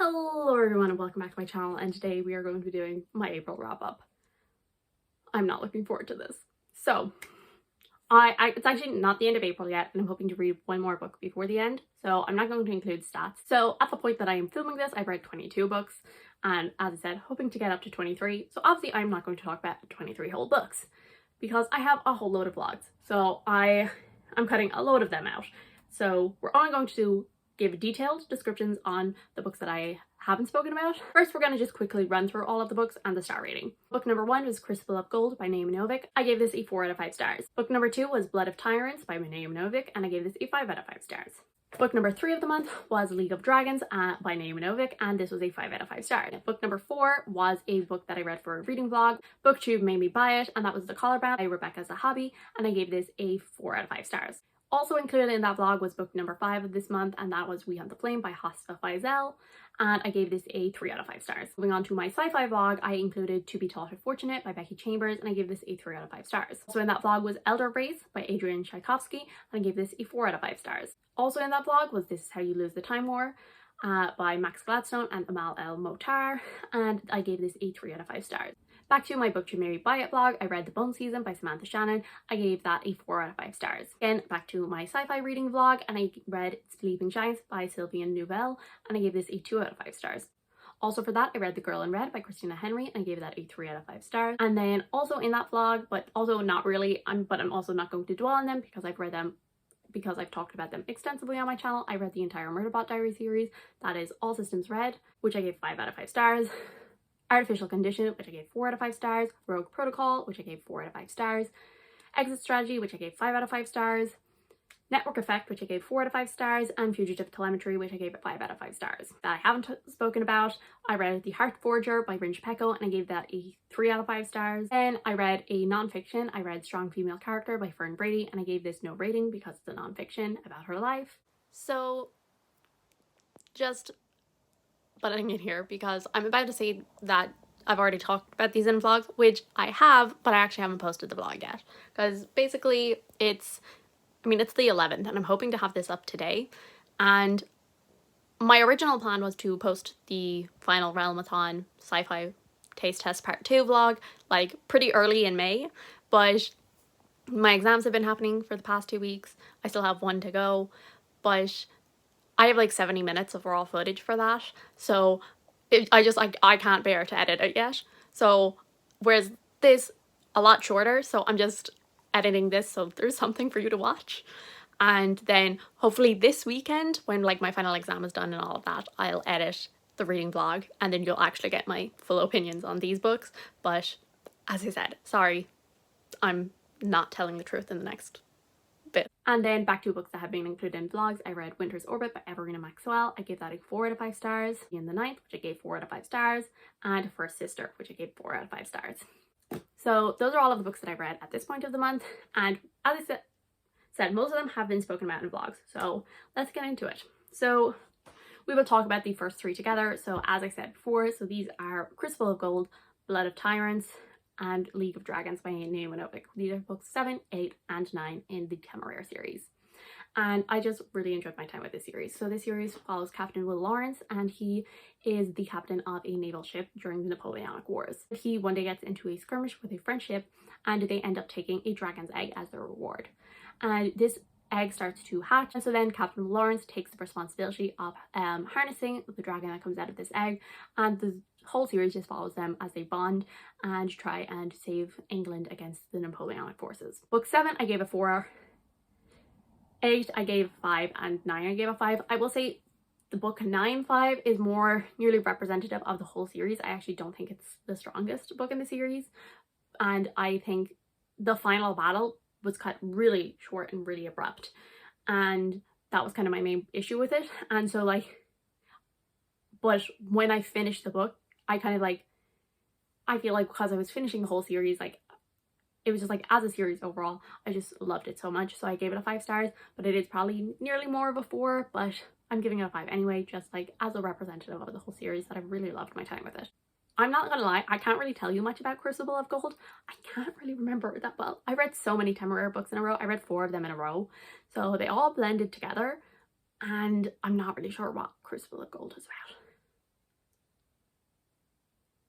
Hello everyone and welcome back to my channel, and today we are going to be doing my April wrap up. I'm not looking forward to this. So, it's actually not the end of April yet, and I'm hoping to read one more book before the end, so I'm not going to include stats. So at the point that I am filming this, I've read 22 books, and as I said, hoping to get up to 23. So obviously I'm not going to talk about 23 whole books, because I have a whole load of vlogs, so I'm cutting a load of them out. So we're only going to give detailed descriptions on the books that I haven't spoken about. First, we're going to just quickly run through all of the books and the star rating. Book number 1 was Crucible of Gold by Naomi Novik. I gave this a 4 out of 5 stars. Book number 2 was Blood of Tyrants by Naomi Novik, and I gave this a 5 out of 5 stars. Book number 3 of the month was League of Dragons by Naomi Novik, and this was a 5 out of 5 stars. Book number 4 was a book that I read for a reading vlog. BookTube made me buy it, and that was The Collarband by Rebecca Zahabi, and I gave this a 4 out of 5 stars. Also included in that vlog was book number 5 of this month, and that was We Hunt the Flame by Hafsa Faisal, and I gave this a 3 out of 5 stars. Moving on to my sci-fi vlog, I included To Be Taught If Fortunate by Becky Chambers, and I gave this a 3 out of 5 stars. Also in that vlog was Elder Race by Adrian Tchaikovsky, and I gave this a 4 out of 5 stars. Also in that vlog was This Is How You Lose the Time War by Max Gladstone and Amal El Motar, and I gave this a 3 out of 5 stars. Back to my BookTube Made Me Buy It vlog, I read The Bone Season by Samantha Shannon. I gave that a 4 out of 5 stars. Again, back to my sci-fi reading vlog, and I read Sleeping Giants by Sylvian Nouvelle, and I gave this a 2 out of 5 stars. Also for that, I read The Girl in Red by Christina Henry, and I gave that a 3 out of 5 stars. And then also in that vlog, but also not really, but I'm also not going to dwell on them because I've read them, because I've talked about them extensively on my channel. I read the entire Murderbot Diary series. That is All Systems Red, which I gave 5 out of 5 stars. Artificial Condition, which I gave 4 out of 5 stars. Rogue Protocol, which I gave 4 out of 5 stars. Exit Strategy, which I gave 5 out of 5 stars. Network Effect, which I gave 4 out of 5 stars. And Fugitive Telemetry, which I gave 5 out of 5 stars. That I haven't spoken about, I read The Heart Forger by Ringe Pecco, and I gave that a 3 out of 5 stars. Then I read a non-fiction. I read Strong Female Character by Fern Brady, and I gave this no rating because it's a non-fiction about her life. So just butting in here because I'm about to say that I've already talked about these in vlogs, which I have, but I actually haven't posted the vlog yet, because basically it's the 11th, and I'm hoping to have this up today. And my original plan was to post the final Realmathon Sci-Fi Taste Test Part 2 vlog like pretty early in May, but my exams have been happening for the past 2 weeks. I still have one to go, but I have like 70 minutes of raw footage for that, so I can't bear to edit it yet. So whereas this a lot shorter, so I'm just editing this so there's something for you to watch. And then hopefully this weekend, when like my final exam is done and all of that, I'll edit the reading vlog, and then you'll actually get my full opinions on these books. But as I said, sorry, I'm not telling the truth in the next bit. And then back to books that have been included in vlogs, I read Winter's Orbit by Everina Maxwell. I gave that a 4 out of 5 stars. In the Ninth, which I gave 4 out of 5 stars. And First Sister, which I gave 4 out of 5 stars. So those are all of the books that I've read at this point of the month, and as I said, most of them have been spoken about in vlogs, so let's get into it. So we will talk about the first 3 together. So as I said before, so these are Crucible of Gold, Blood of Tyrants, and League of Dragons by Naomi Novik. These are books 7, 8, and 9 in the Temeraire series. And I just really enjoyed my time with this series. So this series follows Captain Will Lawrence, and he is the captain of a naval ship during the Napoleonic Wars. He one day gets into a skirmish with a French ship, and they end up taking a dragon's egg as their reward. And this egg starts to hatch, and so then Captain Will Lawrence takes the responsibility of harnessing the dragon that comes out of this egg, and the whole series just follows them as they bond and try and save England against the Napoleonic forces. Book 7 I gave a 4. 8 I gave 5, and 9 I gave a 5. I will say the book 9-5 is more nearly representative of the whole series. I actually don't think it's the strongest book in the series, and I think the final battle was cut really short and really abrupt, and that was kind of my main issue with it. And so but when I finished the book, I kind of I feel like because I was finishing the whole series, it was just as a series overall, I just loved it so much, so I gave it a 5 stars, but it is probably nearly more of a 4, but I'm giving it a 5 anyway, just as a representative of the whole series, that I really loved my time with it. I'm not gonna lie, I can't really tell you much about Crucible of Gold. I can't really remember that well. I read so many Temeraire books in a row. I read 4 of them in a row, so they all blended together, and I'm not really sure what Crucible of Gold is about.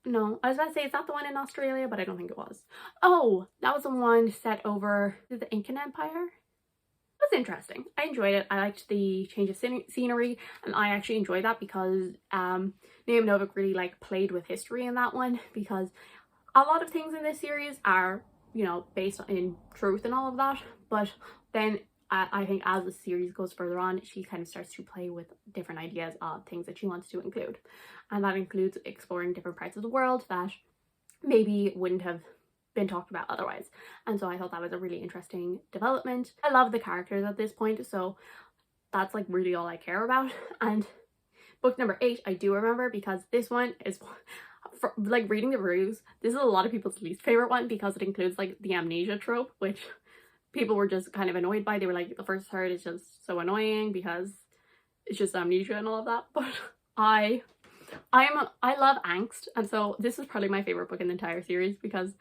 No, I was about to say, is that the one in Australia? But I don't think it was. Oh, that was the one set over the Incan Empire. It was interesting. I enjoyed it. I liked the change of scenery, and I actually enjoyed that because Naomi Novik really like played with history in that one, because a lot of things in this series are, you know, based in truth and all of that, but then I think as the series goes further on, she kind of starts to play with different ideas of things that she wants to include, and that includes exploring different parts of the world that maybe wouldn't have been talked about otherwise. And so I thought that was a really interesting development. I love the characters at this point, so that's like really all I care about. And book number 8 I do remember, because this one is, for, like, reading the reviews, this is a lot of people's least favorite one because it includes like the amnesia trope, which people were just kind of annoyed by. They were like, the first third is just so annoying because it's just amnesia and all of that. But I love angst, and so this is probably my favorite book in the entire series because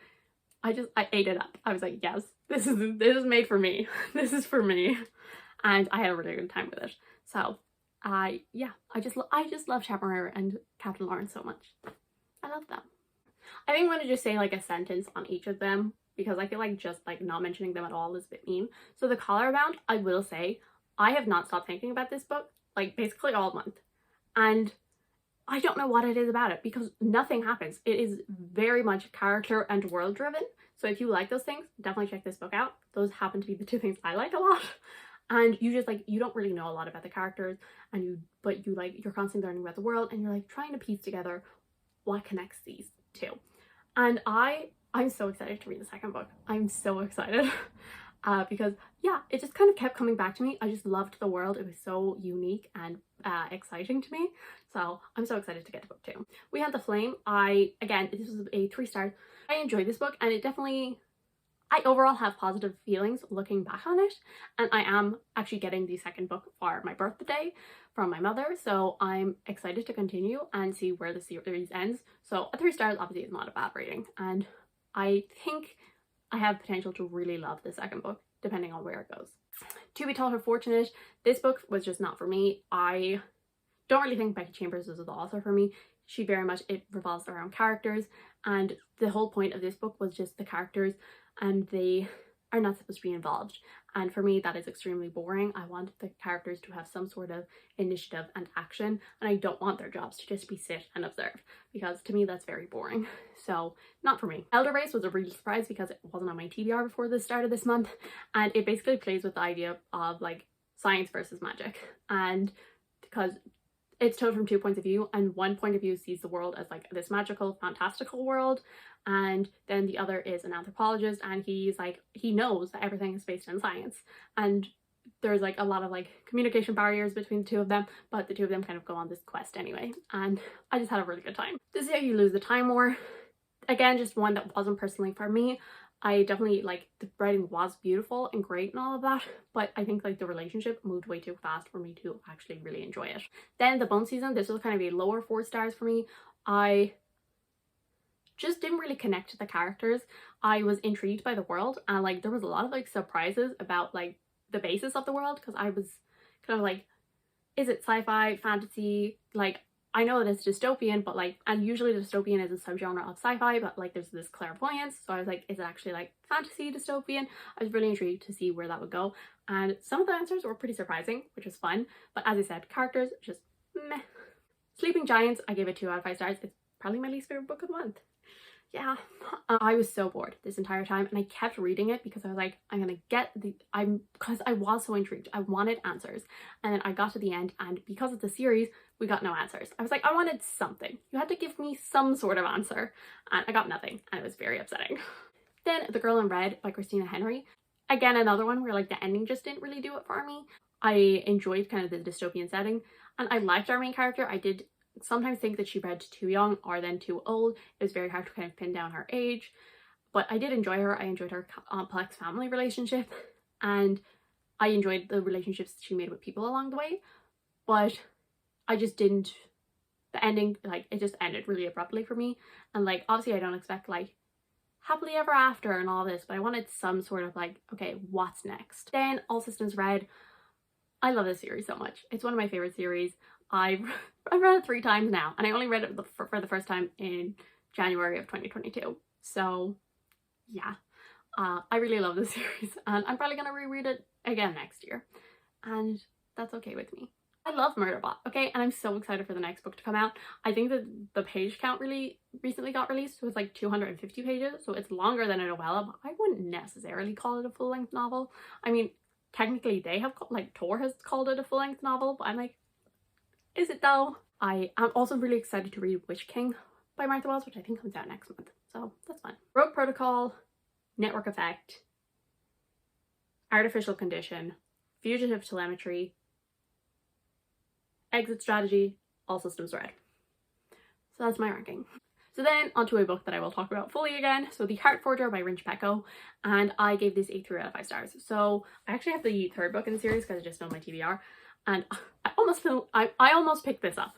I ate it up. I was like, yes, this is made for me. This is for me. And I had a really good time with it. So yeah, I just love Chaperon and Captain Lawrence so much. I love them. I think I'm gonna just say like a sentence on each of them, because I feel like just like not mentioning them at all is a bit mean. So The Collar Bound, I will say, I have not stopped thinking about this book like basically all month. And I don't know what it is about it, because nothing happens. It is very much character and world driven. So if you like those things, definitely check this book out. Those happen to be the two things I like a lot. And you just like, you don't really know a lot about the characters, and you're constantly learning about the world, and you're like trying to piece together what connects these two. And I'm so excited to read the second book. I'm so excited. Because yeah, it just kind of kept coming back to me. I just loved the world. It was so unique and exciting to me. So I'm so excited to get to book 2. We Had the Flame. Again, this was a 3 stars. I enjoyed this book, and it definitely, I overall have positive feelings looking back on it. And I am actually getting the second book for my birthday from my mother. So I'm excited to continue and see where the series ends. So a 3 stars obviously is not a bad rating. And I think I have potential to really love the second book, depending on where it goes. To Be Tall Her Fortunate, this book was just not for me. I don't really think Becky Chambers is the author for me. She very much, it revolves around characters, and the whole point of this book was just the characters, and they are not supposed to be involved. And for me, that is extremely boring. I want the characters to have some sort of initiative and action, and I don't want their jobs to just be sit and observe, because to me that's very boring. So not for me. Elder Race was a real surprise because it wasn't on my TBR before the start of this month, and it basically plays with the idea of like science versus magic, and because it's told from 2 points of view, and one point of view sees the world as like this magical, fantastical world, and then the other is an anthropologist, and he's like, he knows that everything is based in science, and there's like a lot of like communication barriers between the two of them, but the two of them kind of go on this quest anyway, and I just had a really good time. This is How You Lose the Time War. Again, just one that wasn't personally for me. I definitely, like, the writing was beautiful and great and all of that, but I think like the relationship moved way too fast for me to actually really enjoy it. Then The Bone Season, this was kind of a lower 4 stars for me. I just didn't really connect to the characters. I was intrigued by the world, and like there was a lot of like surprises about like the basis of the world, because I was kind of like, is it sci-fi, fantasy? Like, I know that it's dystopian, but like, and usually dystopian is a subgenre of sci-fi, but like there's this clairvoyance, so I was like, is it actually like fantasy dystopian? I was really intrigued to see where that would go, and some of the answers were pretty surprising, which was fun. But as I said, characters just meh. Sleeping Giants, I gave it 2 out of 5 stars. It's probably my least favorite book of the month. Yeah, I was so bored this entire time, and I kept reading it because I was like, I'm gonna get because I was so intrigued. I wanted answers, and then I got to the end, and because it's a series, we got no answers. I was like, I wanted something. You had to give me some sort of answer, and I got nothing, and it was very upsetting. Then The Girl in Red by Christina Henry. Again, another one where like the ending just didn't really do it for me. I enjoyed kind of the dystopian setting, and I liked our main character. I did sometimes think that she read too young or then too old. It was very hard to kind of pin down her age, but I did enjoy her. I enjoyed her complex family relationship, and I enjoyed the relationships she made with people along the way, but I just didn't, the ending, like, it just ended really abruptly for me. And like, obviously I don't expect like happily ever after and all this, but I wanted some sort of like, okay, what's next? Then All Systems Red. I love this series so much. It's one of my favorite series. I've read it 3 times now, and I only read it for the first time in January of 2022. So yeah, I really love this series, and I'm probably gonna reread it again next year, and that's okay with me. I love Murderbot, okay, and I'm so excited for the next book to come out. I think that the page count really recently got released, so it's like 250 pages, so it's longer than a novella, but I wouldn't necessarily call it a full-length novel. I mean, technically they have, like, Tor has called it a full-length novel, but I'm like, is it though? I am also really excited to read Witch King by Martha Wells, which I think comes out next month, so that's fun. Rogue Protocol, Network Effect, Artificial Condition, Fugitive Telemetry, Exit Strategy, All Systems Red. So that's my ranking. So then onto a book that I will talk about fully again. So The Heart Forger by Rinch Pecco, and I gave this a 3 out of 5 stars. So I actually have the third book in the series because I just filmed my TBR, and I almost picked this up.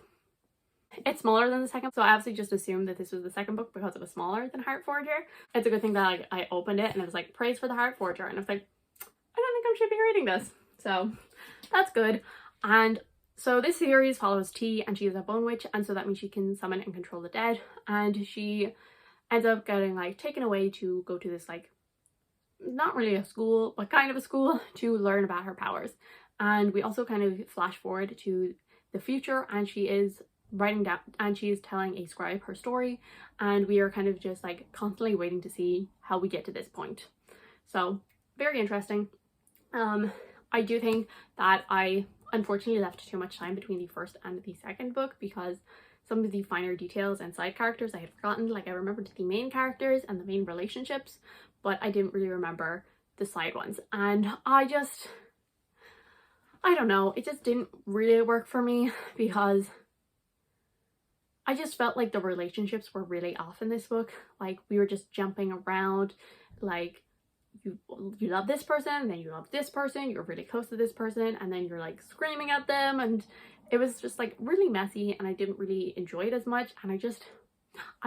It's smaller than the second, so I obviously just assumed that this was the second book because it was smaller than Heart Forger. It's a good thing that like, I opened it and it was like, praise for the Heart Forger, and I was like, I don't think I should be reading this. So that's good. And so this series follows T, and she is a bone witch, and so that means she can summon and control the dead, and she ends up getting like taken away to go to this like, not really a school, but kind of a school, to learn about her powers. And we also kind of flash forward to the future, and she is writing down, and she is telling a scribe her story, and we are kind of just like constantly waiting to see how we get to this point. So very interesting. I do think that I unfortunately left too much time between the first and the second book because some of the finer details and side characters I had forgotten. Like I remembered the main characters and the main relationships, but I didn't really remember the side ones, and I don't know, it just didn't really work for me because I just felt like the relationships were really off in this book. Like we were just jumping around, like you love this person, then you love this person, you're really close to this person, and then you're like screaming at them, and it was just like really messy, and I didn't really enjoy it as much. And I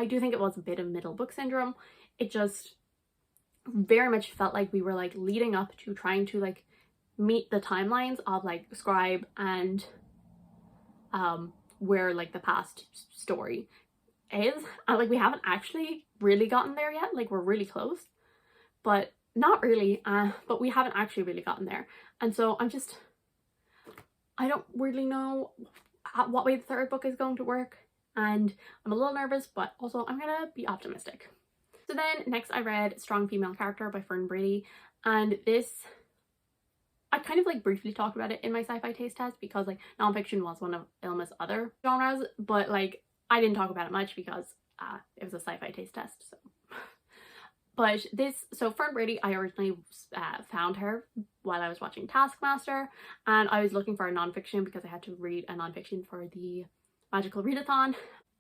do think it was a bit of middle book syndrome. It just very much felt like we were like leading up to trying to like meet the timelines of like Scribe and where like the past story is, and like we haven't actually really gotten there yet. Like we're really close, but not really, but we haven't actually really gotten there. And so I don't really know what way the third book is going to work, and I'm a little nervous, but also I'm gonna be optimistic. So then next I read Strong Female Character by Fern Brady, and this, I kind of like briefly talked about it in my sci-fi taste test because like nonfiction was one of Ilma's other genres, but like I didn't talk about it much because it was a sci-fi taste test. So but so Fern Brady, I originally found her while I was watching Taskmaster, and I was looking for a nonfiction because I had to read a nonfiction for the Magical Readathon.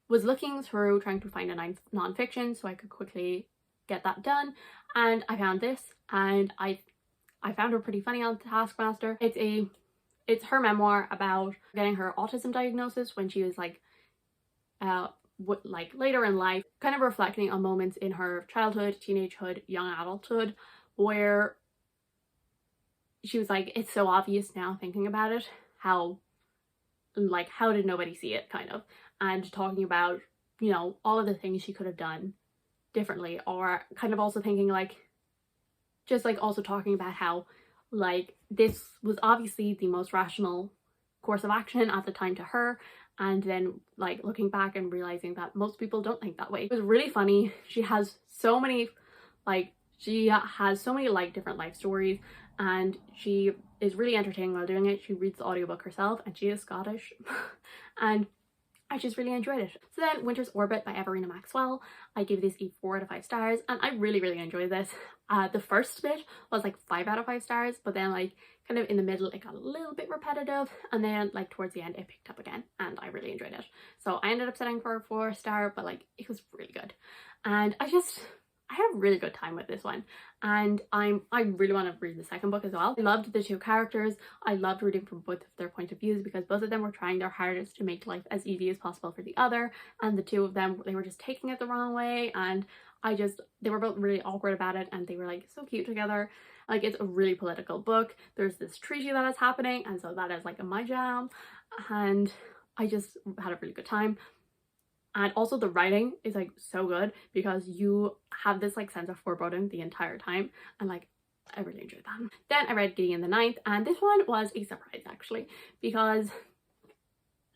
Was looking through trying to find a nonfiction so I could quickly get that done, and I found this, and I found her pretty funny on Taskmaster. It's her memoir about getting her autism diagnosis when she was like later in life, kind of reflecting on moments in her childhood, teenagehood, young adulthood, where she was like, it's so obvious now thinking about it, how did nobody see it, kind of, and talking about, you know, all of the things she could have done differently, or kind of also thinking like, just like also talking about how like this was obviously the most rational course of action at the time to her, and then like looking back and realizing that most people don't think that way. It was really funny. She has so many like different life stories, and she is really entertaining while doing it. She reads the audiobook herself, and she is Scottish and I just really enjoyed it. So then Winter's Orbit by Everina Maxwell, I gave this a 4 out of 5 stars, and I really enjoyed this. The first bit was like 5 out of 5 stars, but then like kind of in the middle it got a little bit repetitive, and then like towards the end it picked up again, and I really enjoyed it. So I ended up setting for a 4 star, but like it was really good, and I had a really good time with this one, and I really want to read the second book as well. I loved the 2 characters. I loved reading from both of their point of views because both of them were trying their hardest to make life as easy as possible for the other, and the 2 of them, they were just taking it the wrong way, and they were both really awkward about it, and they were like so cute together. Like, it's a really political book. There's this treaty that is happening, and so that is like my jam, and I just had a really good time. And also the writing is like so good because you have this like sense of foreboding the entire time, and like I really enjoyed that. Then I read Gideon the Ninth, and this one was a surprise actually, because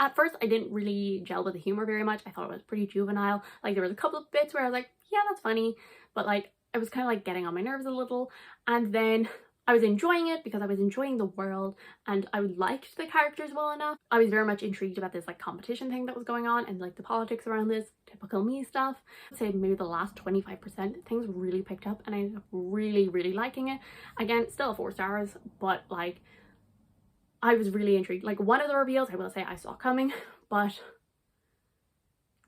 at first I didn't really gel with the humor very much. I thought it was pretty juvenile. Like there was a couple of bits where I was like, yeah, that's funny, but like it was kind of like getting on my nerves a little. And then I was enjoying it because I was enjoying the world and I liked the characters well enough. I was very much intrigued about this like competition thing that was going on and like the politics around this, typical me stuff. I'd say maybe the last 25% things really picked up and I ended up really liking it. Again, still 4 stars, but like I was really intrigued. Like one of the reveals I will say I saw coming, but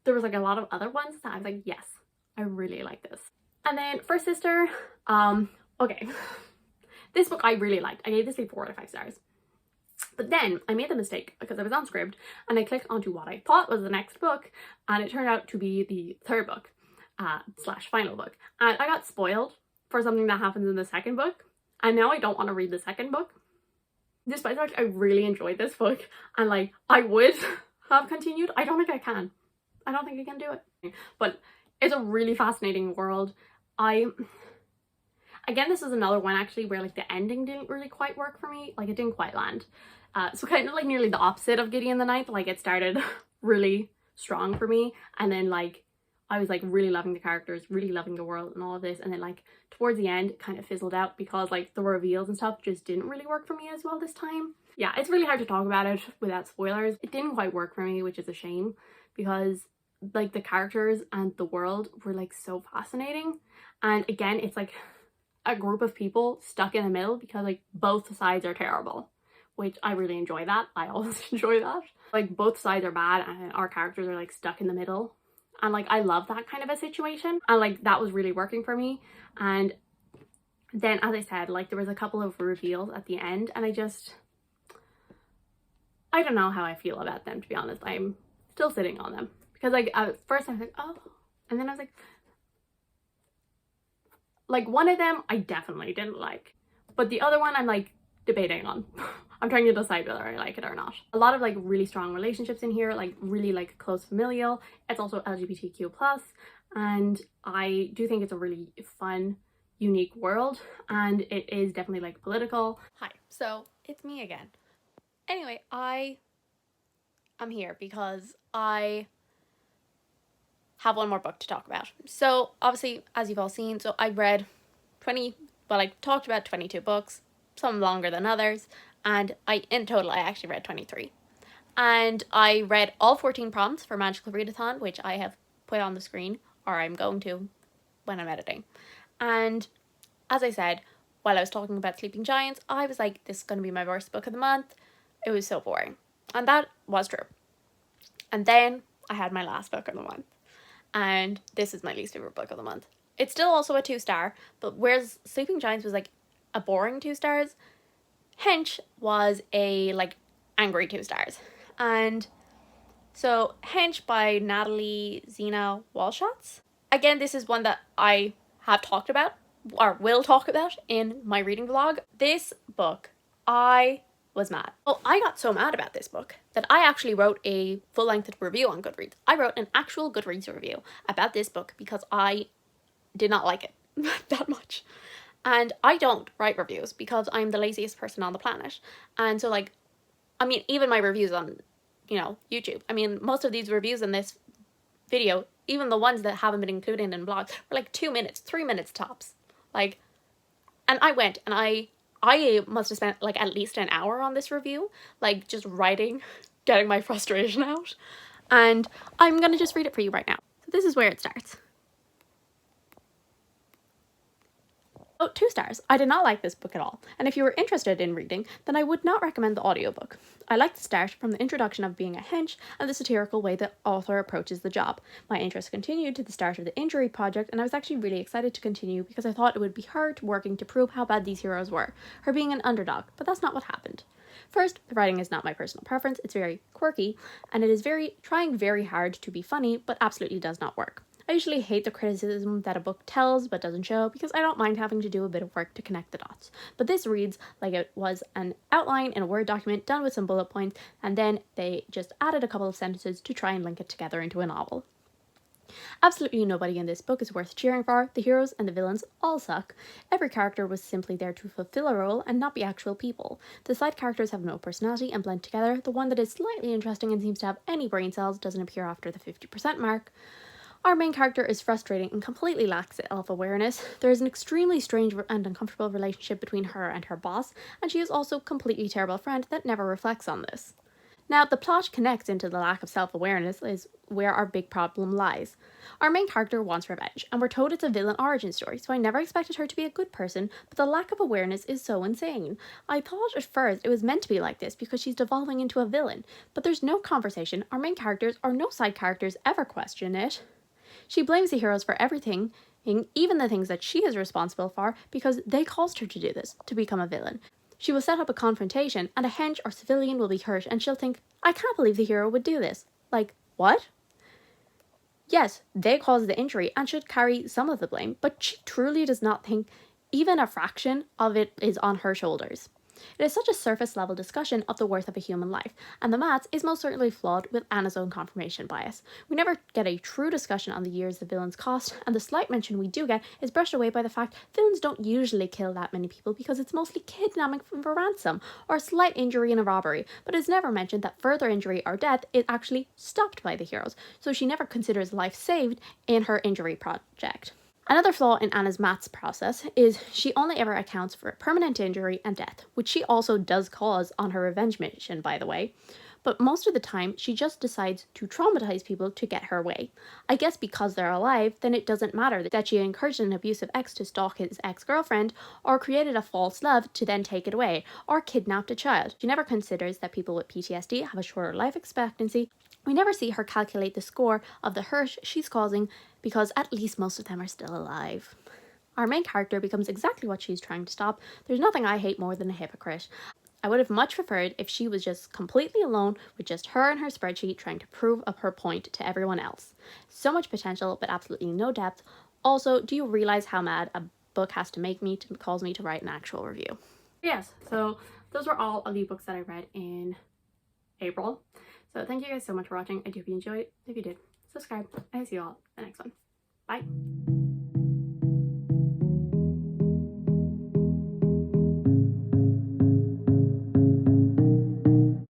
there was like a lot of other ones that I was like, yes, I really like this. And then First Sister, okay. This book I really liked. I gave this a 4 out of 5 stars. But then I made the mistake because I was on SCRIBD and I clicked onto what I thought was the next book, and it turned out to be the 3rd book slash final book. And I got spoiled for something that happens in the 2nd book, and now I don't want to read the 2nd book. Despite the fact I really enjoyed this book and like I would have continued, I don't think I can. I don't think I can do it. But it's a really fascinating world. Again, this is another one actually where like the ending didn't really quite work for me. Like it didn't quite land. So kind of like nearly the opposite of Gideon the Ninth. Like it started really strong for me, and then like I was like really loving the characters, really loving the world and all of this, and then like towards the end it kind of fizzled out because like the reveals and stuff just didn't really work for me as well this time. Yeah, it's really hard to talk about it without spoilers. It didn't quite work for me, which is a shame, because like the characters and the world were like so fascinating. And again, it's like a group of people stuck in the middle because like both sides are terrible, which I really enjoy that. I always enjoy that. Like both sides are bad and our characters are like stuck in the middle, and like I love that kind of a situation, and like that was really working for me. And then as I said, like there was a couple of reveals at the end and I don't know how I feel about them, to be honest. I'm still sitting on them because like at first I was like, oh, and then I was like one of them I definitely didn't like, but the other one I'm like debating on. I'm trying to decide whether I like it or not. A lot of like really strong relationships in here, like really like close familial. It's also LGBTQ+, and I do think it's a really fun, unique world, and it is definitely like political. Hi, so it's me again. Anyway, I am here because I have one more book to talk about. So obviously, as you've all seen, so I read I talked about 22 books, some longer than others, and in total I actually read 23. And I read all 14 prompts for Magical Readathon, which I have put on the screen, or I'm going to when I'm editing. And as I said, while I was talking about Sleeping Giants, I was like, this is going to be my worst book of the month. It was so boring. And that was true. And then I had my last book of the month, and this is my least favorite book of the month. It's still also a 2-star, but whereas Sleeping Giants was like a boring 2 stars, Hench was a like angry 2 stars. And so Hench by Natalie Zena Walshatz. Again, this is one that I have talked about or will talk about in my reading vlog. This book, I was mad. Well, I got so mad about this book that I actually wrote a full-length review on Goodreads. I wrote an actual Goodreads review about this book because I did not like it that much. And I don't write reviews because I'm the laziest person on the planet. And so like, I mean, even my reviews on, you know, YouTube, I mean, most of these reviews in this video, even the ones that haven't been included in blogs, were like 2 minutes, 3 minutes tops. Like, and I went and I must have spent like at least an hour on this review, like just writing, getting my frustration out. And I'm gonna just read it for you right now. So this is where it starts. Oh, 2 stars. I did not like this book at all, and if you were interested in reading, then I would not recommend the audiobook. I like the start from the introduction of being a hench and the satirical way the author approaches the job. My interest continued to the start of the Injury Project, and I was actually really excited to continue because I thought it would be her working to prove how bad these heroes were, her being an underdog, but that's not what happened. First, the writing is not my personal preference, it's very quirky, and it is trying very hard to be funny, but absolutely does not work. I usually hate the criticism that a book tells but doesn't show because I don't mind having to do a bit of work to connect the dots. But this reads like it was an outline in a Word document done with some bullet points, and then they just added a couple of sentences to try and link it together into a novel. Absolutely nobody in this book is worth cheering for. The heroes and the villains all suck. Every character was simply there to fulfill a role and not be actual people. The side characters have no personality and blend together. The one that is slightly interesting and seems to have any brain cells doesn't appear after the 50% mark. Our main character is frustrating and completely lacks self-awareness. There is an extremely strange and uncomfortable relationship between her and her boss, and she is also a completely terrible friend that never reflects on this. Now, the plot connects into the lack of self-awareness is where our big problem lies. Our main character wants revenge, and we're told it's a villain origin story, so I never expected her to be a good person, but the lack of awareness is so insane. I thought at first it was meant to be like this because she's devolving into a villain, but there's no conversation, our main characters or no side characters ever question it. She blames the heroes for everything, even the things that she is responsible for, because they caused her to do this, to become a villain. She will set up a confrontation, and a hench or civilian will be hurt, and she'll think, I can't believe the hero would do this. Like, what? Yes, they caused the injury and should carry some of the blame, but she truly does not think even a fraction of it is on her shoulders. It is such a surface level discussion of the worth of a human life, and the maths is most certainly flawed with Anna's own confirmation bias. We never get a true discussion on the years the villains cost, and the slight mention we do get is brushed away by the fact villains don't usually kill that many people because it's mostly kidnapping for ransom or a slight injury in a robbery, but it's never mentioned that further injury or death is actually stopped by the heroes, so she never considers life saved in her injury project. Another flaw in Anna's maths process is she only ever accounts for permanent injury and death, which she also does cause on her revenge mission, by the way. But most of the time, she just decides to traumatize people to get her way. I guess because they're alive, then it doesn't matter that she encouraged an abusive ex to stalk his ex-girlfriend, or created a false love to then take it away, or kidnapped a child. She never considers that people with PTSD have a shorter life expectancy. We never see her calculate the score of the hurt she's causing because at least most of them are still alive. Our main character becomes exactly what she's trying to stop. There's nothing I hate more than a hypocrite. I would have much preferred if she was just completely alone with just her and her spreadsheet trying to prove up her point to everyone else. So much potential, but absolutely no depth. Also, do you realize how mad a book has to make me to cause me to write an actual review? Yes, so those were all of the books that I read in April. So thank you guys so much for watching. I do hope you enjoyed. If you did, subscribe. I see you all in the next one. Bye.